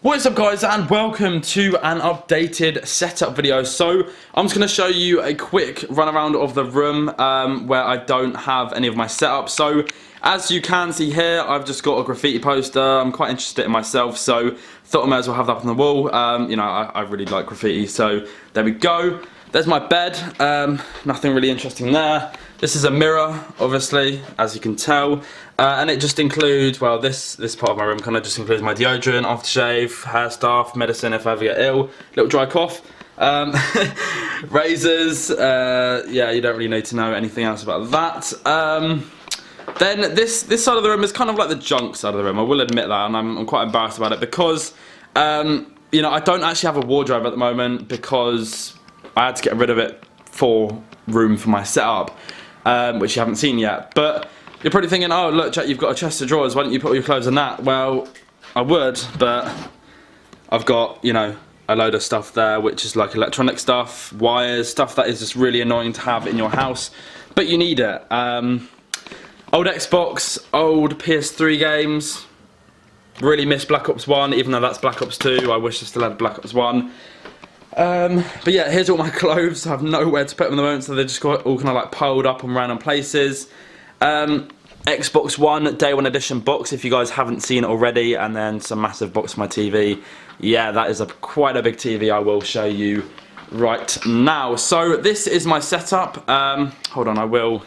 What is up guys, and welcome to an updated setup video. So I'm just going to show you a quick run around of the room where I don't have any of my setup. So as you can see here, I've just got a graffiti poster. I'm quite interested in myself, so thought I might as well have that up on the wall. You know, I really like graffiti, so there we go. There's my bed, nothing really interesting there. This is a mirror, obviously, as you can tell, and it just includes, well, this part of my room kind of just includes my deodorant, aftershave, hair stuff, medicine if I ever get ill, little dry cough, razors, yeah, you don't really need to know anything else about that. Then this side of the room is kind of like the junk side of the room, I will admit that, and I'm quite embarrassed about it because, you know, I don't actually have a wardrobe at the moment because I had to get rid of it for room for my setup, which you haven't seen yet. But you're probably thinking, oh look Jack, you've got a chest of drawers, why don't you put all your clothes in that? Well, I would, but I've got, you know, a load of stuff there which is like electronic stuff, wires, stuff that is just really annoying to have in your house, but you need it. Old Xbox, old PS3 games, really miss Black Ops 1, even though that's Black Ops 2, I wish I still had Black Ops 1. But yeah, here's all my clothes. I have nowhere to put them at the moment, so they're just all kind of like piled up in random places. Xbox One Day 1 Edition box, if you guys haven't seen it already, and then some massive box for my TV. Yeah, that is quite a big TV. I will show you right now. So this is my setup. Hold on, I will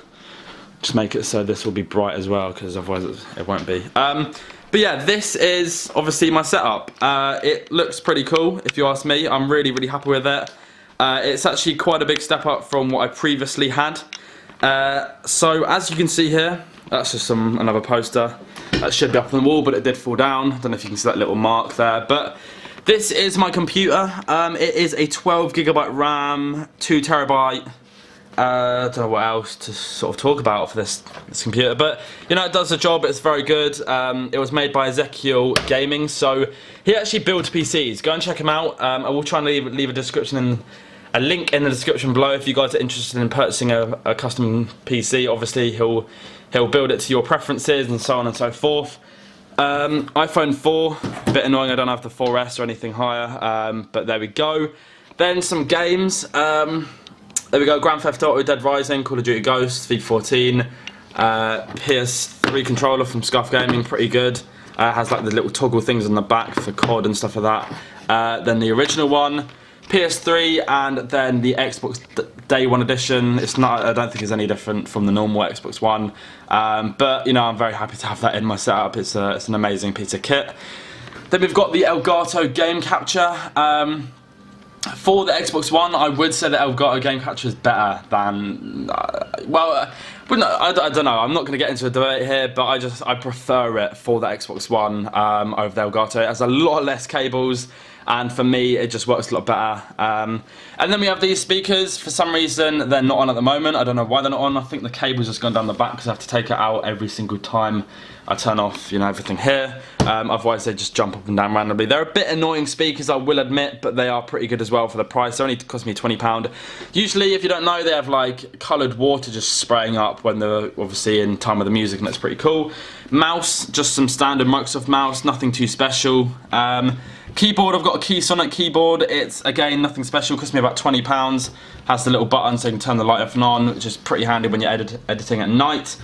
just make it so this will be bright as well, because otherwise it won't be. But yeah, this is obviously my setup. It looks pretty cool, if you ask me. I'm really happy with it. It's actually quite a big step up from what I previously had. So as you can see here, that's just another poster. That should be up on the wall, but it did fall down. I don't know if you can see that little mark there. But this is my computer. It is a 12GB RAM, 2TB. I don't know what else to sort of talk about for this computer, but you know, it does the job. It's very good. It was made by IZECOLD Gaming, so he actually builds PCs. Go and check him out. I will try and leave a link in the description below if you guys are interested in purchasing a custom PC. Obviously, he'll build it to your preferences and so on and so forth. iPhone 4, a bit annoying. I don't have the 4S or anything higher, but there we go. Then some games. There we go, Grand Theft Auto, Dead Rising, Call of Duty Ghosts, FIFA 14, PS3 controller from Scuff Gaming, pretty good. Has like the little toggle things on the back for COD and stuff like that. Then the original one, PS3, and then the Xbox Day 1 Edition. It's not, I don't think it's any different from the normal Xbox One, but you know, I'm very happy to have that in my setup. It's an amazing piece of kit. Then we've got the Elgato Game Capture. For the Xbox One, I would say that Elgato Game Capture is better than, well, I don't know, I'm not going to get into a debate here, but I prefer it for the Xbox One over the Elgato. It has a lot less cables, and for me, it just works a lot better. And then we have these speakers. For some reason, they're not on at the moment. I don't know why they're not on. I think the cable's just gone down the back because I have to take it out every single time I turn off, you know, everything here. Otherwise, they just jump up and down randomly. They're a bit annoying speakers, I will admit, but they are pretty good as well for the price. They only cost me £20. Usually, if you don't know, they have like coloured water just spraying up when they're obviously in time with the music, and that's pretty cool. Mouse, just some standard Microsoft mouse, nothing too special. Keyboard, I've got a Keysonic keyboard. It's, again, nothing special, cost me about £20. Has the little button so you can turn the light off and on, which is pretty handy when you're editing at night.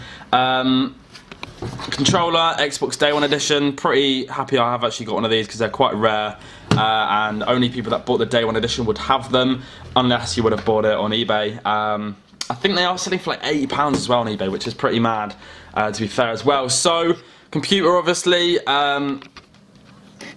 Controller, Xbox Day 1 Edition. Pretty happy I have actually got one of these because they're quite rare, and only people that bought the Day 1 Edition would have them, unless you would have bought it on eBay. I think they are selling for like £80 as well on eBay, which is pretty mad, to be fair as well. So, computer obviously.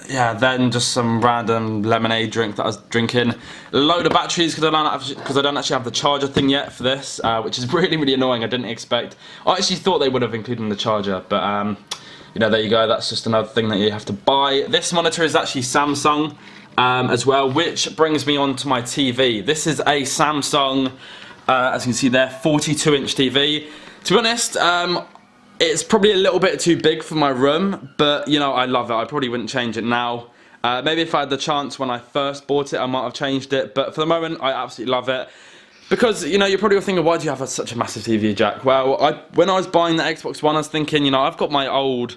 Yeah, then just some random lemonade drink that I was drinking. A load of batteries because I don't actually have the charger thing yet for this, which is really annoying. I didn't expect. I actually thought they would have included the charger, but you know, there you go. That's just another thing that you have to buy. This monitor is actually Samsung as well, which brings me on to my TV. This is a Samsung, as you can see there, 42-inch TV. To be honest, it's probably a little bit too big for my room, but you know, I love it. I probably wouldn't change it now. Maybe if I had the chance when I first bought it, I might have changed it, but for the moment, I absolutely love it. Because, you know, you're probably thinking, why do you have such a massive TV, Jack? Well, when I was buying the Xbox One, I was thinking, you know, I've got my old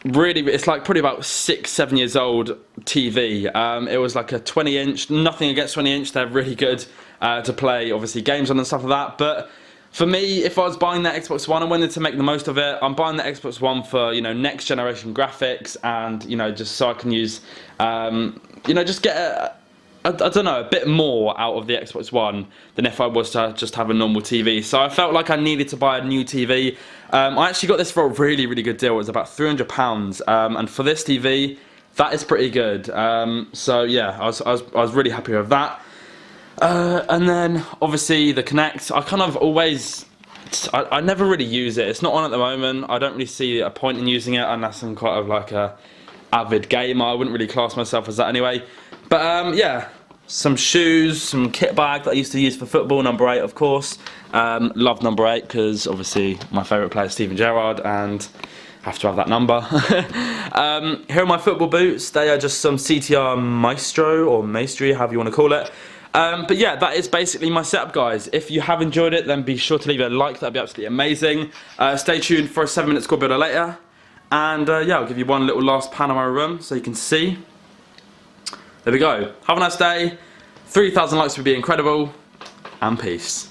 really, it's like probably about 6-7 years old TV. It was like a 20-inch, nothing against 20-inch, they're really good to play obviously games on and stuff like that, but for me, if I was buying that Xbox One, I wanted to make the most of it. I'm buying the Xbox One for, you know, next generation graphics and, you know, just so I can use, you know, just get I don't know, a bit more out of the Xbox One than if I was to just have a normal TV. So I felt like I needed to buy a new TV. I actually got this for a really, really good deal. It was about £300, and for this TV, that is pretty good. So yeah, I was really happy with that. And then obviously the Kinect, I kind of always, I never really use it. It's not on at the moment. I don't really see a point in using it unless I'm quite of like a avid gamer. I wouldn't really class myself as that anyway. But yeah, some shoes, some kit bag that I used to use for football, number 8 of course. Love number 8 because obviously my favourite player is Steven Gerrard and have to have that number. Here are my football boots. They are just some CTR Maestro or Maestri, however you want to call it. But yeah, that is basically my setup, guys. If you have enjoyed it, then be sure to leave a like. That'd be absolutely amazing. Stay tuned for a 7-minute squad builder later. And yeah, I'll give you one little last pan of my room so you can see. There we go. Have a nice day. 3,000 likes would be incredible. And peace.